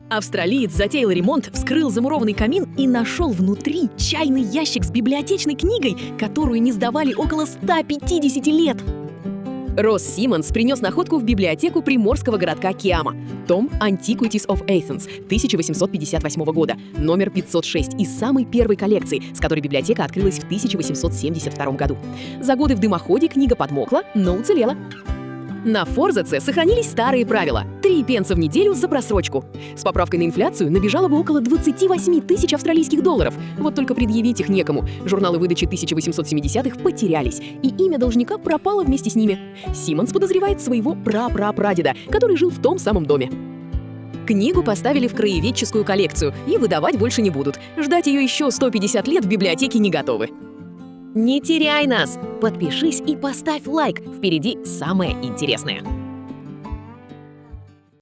Австралиец затеял ремонт, вскрыл замурованный камин и нашел внутри чайный ящик с библиотечной книгой, которую не сдавали около 150 лет. Росс Симмонс принес находку в библиотеку приморского городка Киама. Том Antiquities of Athens 1858 года, номер 506 из самой первой коллекции, с которой библиотека открылась в 1872 году. За годы в дымоходе книга подмокла, но уцелела. На Форзаце сохранились старые правила – 3 пенса в неделю за просрочку. С поправкой на инфляцию набежало бы около 28 тысяч австралийских долларов. Вот только предъявить их некому. Журналы выдачи 1870-х потерялись, и имя должника пропало вместе с ними. Симмонс подозревает своего прапрапрадеда, который жил в том самом доме. Книгу поставили в краеведческую коллекцию и выдавать больше не будут. Ждать ее еще 150 лет в библиотеке не готовы. Не теряй нас! Подпишись и поставь лайк. Впереди самое интересное.